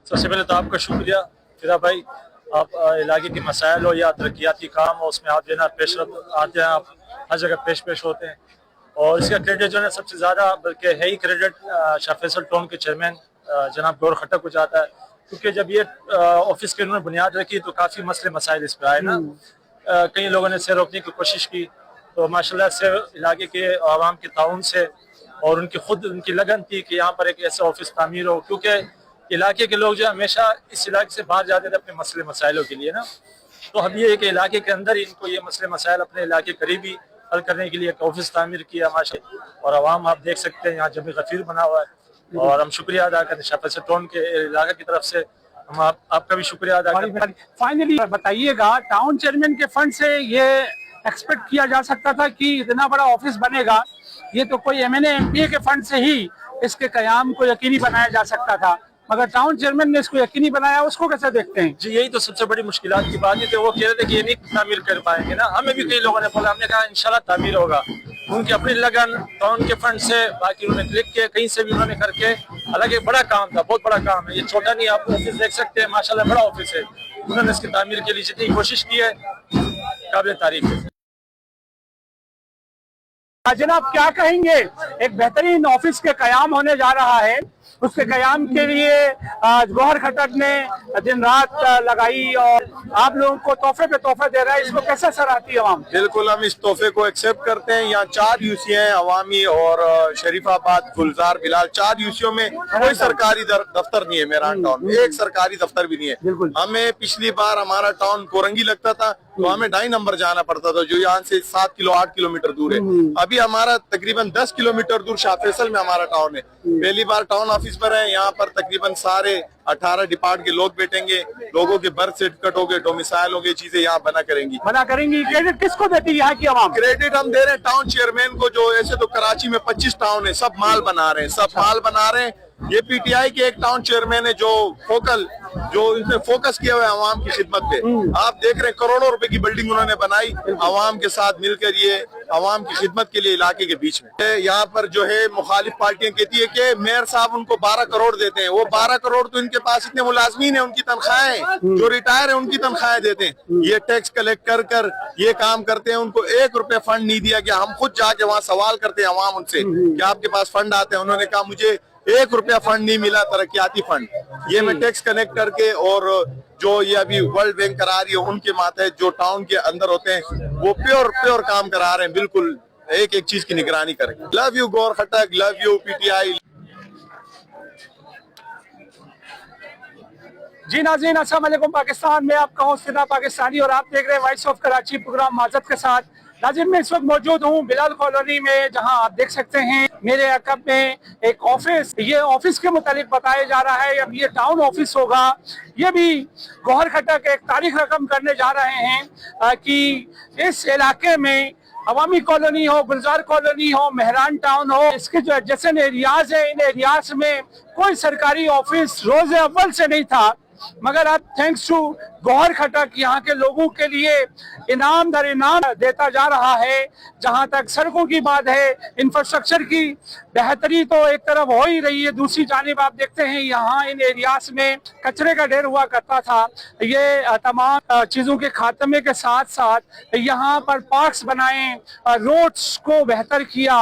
सबसे पहले तो आपका शुक्रिया फिदा भाई, आप इलाके के मसाइल हो या तरक्याती काम हो उसमें आप जो है ना पेशरफ आते हैं, आप हर जगह पेश होते हैं। और इसका क्रेडिट जो है सबसे ज़्यादा बल्कि है ही क्रेडिट शाह फैसल टाउन के चेयरमैन जनाब गौर खट्टक को जाता है, क्योंकि जब ये ऑफिस की उन्होंने बुनियाद रखी तो काफ़ी मसले मसाइल इस पर आए ना। कई लोगों ने इसे रोकने की कोशिश की, तो माशाल्लाह से इलाके के आवाम के ताउन से और उनकी लगन थी कि यहाँ पर एक ऐसा ऑफिस तामीर हो, क्योंकि इलाके के लोग जो हमेशा इस इलाके से बाहर जाते थे अपने मसले मसाइलों के लिए ना। तो अब ये है कि इलाके के अंदर ही इनको ये मसले मसाइल अपने इलाके करीबी हल करने के लिए एक ऑफिस तामीर किया माशाल्लाह। और आवाम आप देख सकते हैं यहाँ जमी गफीर बना हुआ है, और हम शुक्रिया अदा करते हैं शाह फैसल टाउन के इलाके की तरफ से, हम आपका भी शुक्रिया अदा करते हैं। फाइनली बताइएगा, टाउन चेयरमैन के फंड से ये एक्सपेक्ट किया जा सकता था कि इतना बड़ा ऑफिस बनेगा? ये तो कोई MNA MPA के फंड से ही इसके कयाम को यकीनी बनाया जा सकता था, मगर टाउन चेयरमैन ने इसको यकीनी बनाया। उसको कैसे देखते हैं? जी यही तो सबसे बड़ी मुश्किलात की बात है कि वो कह रहे थे कि ये नहीं तामीर कर पाएंगे ना। हमें भी कई लोगों ने बोला, हमने कहा इंशाल्लाह तामीर होगा। उनकी अपनी लगन टाउन के फंड से, बाकी उन्होंने क्लिक के कहीं से भी उन्होंने करके, हालांकि बड़ा काम था, बहुत बड़ा काम है, ये छोटा नहीं। आप ऑफिस देख सकते हैं, माशाल्लाह बड़ा ऑफिस है। उन्होंने इसकी तामीर के लिए जितनी कोशिश की है काबिल तारीफ है। जनाब क्या कहेंगे, एक बेहतरीन ऑफिस के कयाम होने जा रहा है, उसके कयाम के लिए गौहर खट्टक ने दिन रात लगाई और आप लोगों को तोहफे पे तोहफे दे रहा है, इसको कैसे सराहती है आवाम? बिल्कुल, हम इस तोहफे को एक्सेप्ट करते हैं। यहाँ 4 यूसी हैं, अवामी और शरीफाबाद, गुलजार, बिलाल, 4 यूसीओं में कोई सरकारी दफ्तर नहीं है। मेहरान टाउन में एक सरकारी दफ्तर भी नहीं है। हमें पिछली बार हमारा टाउन कोरंगी लगता था तो हमें 2.5 नंबर जाना पड़ता था, जो यहाँ से 8 किलोमीटर दूर है। अभी हमारा तकरीबन 10 किलोमीटर दूर शाह फैसल में हमारा टाउन है। पहली बार टाउन ऑफिस पर है। यहाँ पर तकरीबन सारे 18 डिपार्ट के लोग बैठेंगे, लोगों के बर्थ सर्टिफिकेट हो गए, डोमिसाइल हो गए, चीजें यहाँ बना करेंगी। क्रेडिट किसको देती है यहाँ की आवाम? क्रेडिट हम दे रहे हैं टाउन चेयरमैन को, जो ऐसे तो कराची में 25 टाउन है, सब माल बना रहे हैं। ये PTI के एक टाउन चेयरमैन है जो इसने फोकस किया हुआ है आवाम की खिदमत पे। आप देख रहे हैं करोड़ों रुपए की बिल्डिंग उन्होंने बनाई आवाम के साथ मिलकर, ये आवाम की खिदमत के लिए इलाके के बीच में। यहाँ पर जो है मुखालिफ पार्टियां कहती है कि मेयर साहब उनको 12 करोड़ देते हैं। वो 12 करोड़ तो इनके पास इतने मुलाजमीन है, उनकी तनख्वाहें, जो रिटायर है उनकी तनख्वाहें देते हैं। ये टैक्स कलेक्ट कर ये काम करते हैं। उनको 1 रुपया फंड नहीं दिया गया। हम खुद जाके वहाँ सवाल करते हैं आवाम उनसे कि आपके पास फंड आते हैं? उन्होंने कहा मुझे 1 रुपया फंड नहीं मिला तरक्याती फंड। ये मैं टैक्स कनेक्ट करके, और जो ये अभी वर्ल्ड बैंक करा रही है उनके माथे जो टाउन के अंदर होते हैं वो प्योर काम करा रहे हैं। बिल्कुल एक चीज की निगरानी करेंगे। Love you Gaur Khattak, love you PTI। जी नाज़रीन, अस्सलाम वालेकुम। पाकिस्तान में आपका होस्ट फिदा पाकिस्तानी और आप देख रहे हैं वॉइस ऑफ कराची प्रोग्राम माजत के साथ। नाज़रीन, मैं इस वक्त मौजूद हूँ बिलाल कॉलोनी में, जहां आप देख सकते हैं मेरे अकब में एक ऑफिस। ये ऑफिस के मुतालिक बताया जा रहा है अब ये टाउन ऑफिस होगा। ये भी गौहर खट्टक एक तारीख रकम करने जा रहे हैं कि इस इलाके में अवामी कॉलोनी हो, गुलजार कॉलोनी हो, मेहरान टाउन हो, इसके जो एडजेसेंट एरियाज है, इन एरियाज में कोई सरकारी ऑफिस रोज अव्वल से नहीं था, मगर अब थैंक्स टू गौहर खट्टक यहाँ के लोगों के लिए इनाम दर इनाम देता जा रहा है। जहाँ तक सड़कों की बात है, इंफ्रास्ट्रक्चर की बेहतरी तो एक तरफ हो ही रही है, दूसरी जानिब आप देखते हैं यहाँ इन एरियाज में कचरे का ढेर हुआ करता था। ये तमाम चीज़ों के खात्मे के साथ साथ यहाँ पर पार्क्स बनाए, रोड्स को बेहतर किया,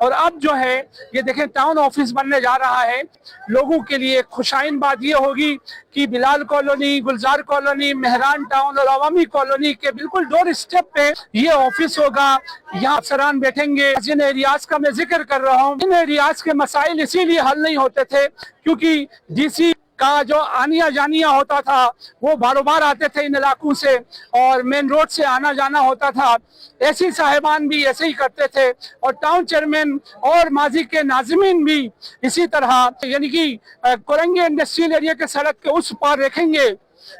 और अब जो है ये देखें टाउन ऑफिस बनने जा रहा है। लोगों के लिए खुशाइन बात ये होगी कि बिलाल कॉलोनी, गुलजार कॉलोनी, मेहरान टाउन और अवामी कॉलोनी के बिल्कुल डोर स्टेप पे ये ऑफिस होगा। यहाँ अफसरान बैठेंगे। जिन एरियाज का मैं जिक्र कर रहा हूँ, इन एरियाज के मसाइल इसीलिए हल नहीं होते थे क्योंकि DC का जो आनिया जानिया होता था वो बारोबार आते थे इन इलाकों से, और मेन रोड से आना जाना होता था। ऐसी साहिबान भी ऐसे ही करते थे, और टाउन चेयरमैन और माजी के नाज़मीन भी इसी तरह, यानी कि कोरंगी इंडस्ट्रियल एरिया के सड़क के उस पार देखेंगे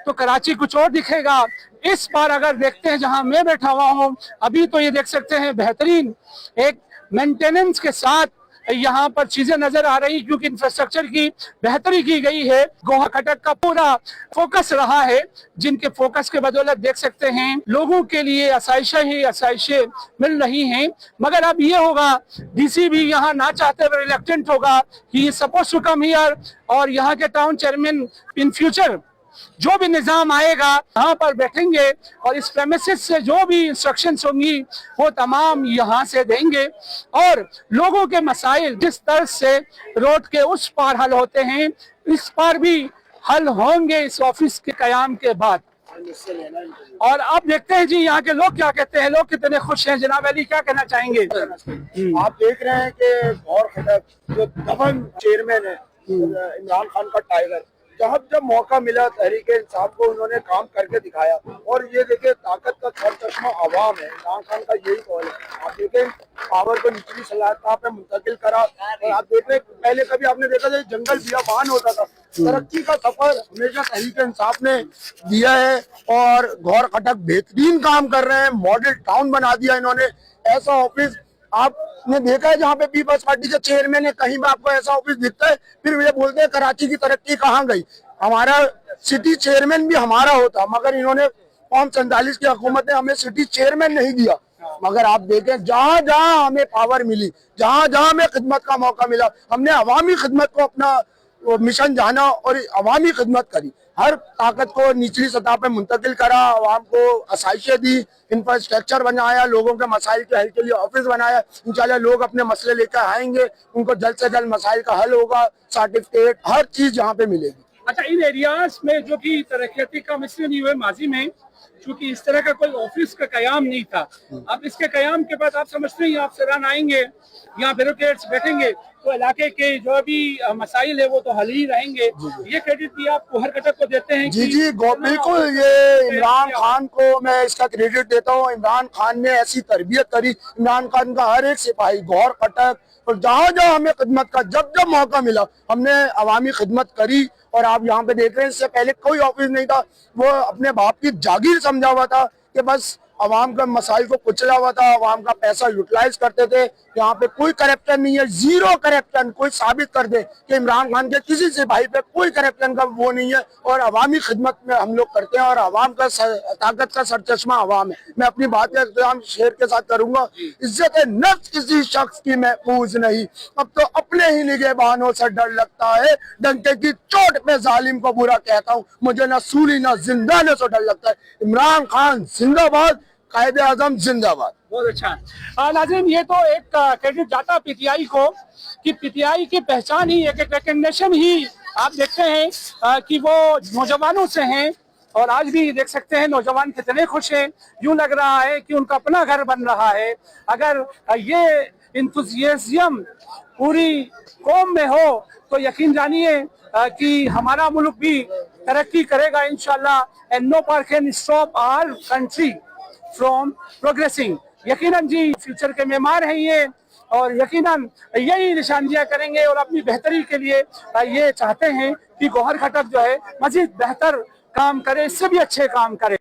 तो कराची कुछ और दिखेगा। इस पार अगर देखते हैं जहां मैं बैठा हुआ हूं, अभी तो ये देख सकते हैं बेहतरीन एक मेंटेनेंस के साथ यहाँ पर चीजें नजर आ रही, क्योंकि इंफ्रास्ट्रक्चर की बेहतरी की गई है। गोहा खटक का पूरा फोकस रहा है, जिनके फोकस के बदौलत देख सकते हैं लोगों के लिए आसाइशें ही आसाइशें मिल रही हैं। मगर अब ये होगा, डीसी भी यहाँ ना चाहते हुए रिलक्टेंट होगा, he is suppose to come here, और यहाँ के टाउन चेयरमैन इन फ्यूचर जो भी निजाम आएगा यहाँ पर बैठेंगे और इस प्रेमिसेस से जो भी इंस्ट्रक्शंस होंगी वो तमाम यहाँ से देंगे, और लोगों के मसाइल जिस तरह से रोड के उस पार हल होते हैं इस पार भी हल होंगे इस ऑफिस के कयाम के बाद। और अब देखते हैं जी यहाँ के लोग क्या कहते हैं, लोग कितने खुश हैं। जनाब अली क्या कहना चाहेंगे? आप देख रहे हैं कि गौर खटक जो दबंग चेयरमैन है इमरान खान का टाइगर, जब मौका मिला तहरीक इंसाफ को उन्होंने काम करके दिखाया। और ये देखे ताकत का सरचश्मा अवाम है, इमरान खान का यही कॉल है। आप देखें पावर को निचली सलाहता पे मुंतकिल करा। और आप देख रहे पहले कभी आपने देखा था जंगल बियाबान होता था, तरक्की का सफर हमेशा तहरीक इंसाफ ने दिया है। और गौर खटक बेहतरीन काम कर रहे हैं, मॉडल टाउन बना दिया इन्होंने। ऐसा ऑफिस आपने देखा है जहाँ पे पीपल्स पार्टी के चेयरमैन है, कहीं भी आपको ऐसा ऑफिस दिखता है? फिर ये बोलते हैं कराची की तरक्की कहाँ गई। हमारा सिटी चेयरमैन भी हमारा होता, मगर इन्होंने फॉर्म 47 की हुकूमत ने हमें सिटी चेयरमैन नहीं दिया। मगर आप देखें जहाँ जहाँ हमें पावर मिली, जहाँ जहाँ हमें खिदमत का मौका मिला, हमने अवामी खिदमत को अपना मिशन जाना और अवामी खिदमत करी। हर ताकत को निचली सतह पे मुंतकिल करा, आवाम को आसाइशें दी, इंफ्रास्ट्रक्चर बनाया, लोगों के मसाइल के हल के लिए ऑफिस बनाया। इंशाल्लाह लोग अपने मसले लेकर आएंगे, उनको जल्द से जल्द मसाइल का हल होगा, सर्टिफिकेट हर चीज यहाँ पे मिलेगी। अच्छा, इन एरियाज में जो कि तरक्याती काम इसलिए नहीं हुए माजी में क्योंकि इस तरह का कोई ऑफिस का कयाम नहीं था। अब इसके कयाम के बाद आप समझते हैं आप सरान आएंगे, यहाँ ब्यूरोक्रेट्स बैठेंगे तो इलाके के जो भी मसाइल है वो तो हल ही रहेंगे। ये क्रेडिट भी आप गोहर खटक को देते हैं? जी जी बिल्कुल, ये इमरान खान को मैं इसका क्रेडिट देता हूँ। इमरान खान ने ऐसी तरबियत करी, इमरान खान का हर एक सिपाही गौर खटक और जहाँ जहाँ हमें खिदमत का जब जब मौका मिला हमने अवामी खिदमत करी। और आप यहाँ पे देख रहे हैं इससे पहले कोई ऑफिस नहीं था, वो अपने बाप की जागीर समझा हुआ था कि बस अवाम का मसाइल को कुचला हुआ था, अवाम का पैसा यूटिलाइज करते थे। यहाँ पे कोई करप्शन नहीं है, जीरो करप्शन। कोई साबित कर दे कि इमरान खान के किसी सिपाही पे कोई करप्शन का वो नहीं है। और अवामी खिदमत में हम लोग करते हैं और अवाम का ताकत का सरचश्मा अवाम है। मैं अपनी बात का इख्तिताम शेर के साथ करूंगा, इज्जत नफ्स किसी शख्स की महफूज नहीं, अब तो अपने ही निगहबानों से डर लगता है। डंके की चोट पे जालिम को बुरा कहता हूँ, मुझे न सूली न जिंदाने से डर लगता है। इमरान खान जिंदाबाद, कायदे आजम जिंदाबाद। बहुत अच्छा। नाज़रीन, ये तो एक क्रेडिट जाता पीटीआई को कि पीटीआई की पहचान ही एक रिकग्निशन ही आप देखते हैं कि वो नौजवानों से हैं। और आज भी देख सकते हैं नौजवान कितने खुश हैं, यूं लग रहा है कि उनका अपना घर बन रहा है। अगर ये इंथुजियाज्म पूरी कौम में हो तो यकीन जानिए कि हमारा मुल्क भी तरक्की करेगा इंशाल्लाह। And no power can stop our country from progressing. यकीनन जी फ्यूचर के मेहमान हैं ये, और यकीनन यही निशानियां करेंगे और अपनी बेहतरी के लिए ये चाहते हैं कि गोहर खटक जो है मजीद बेहतर काम करे, इससे भी अच्छे काम करे।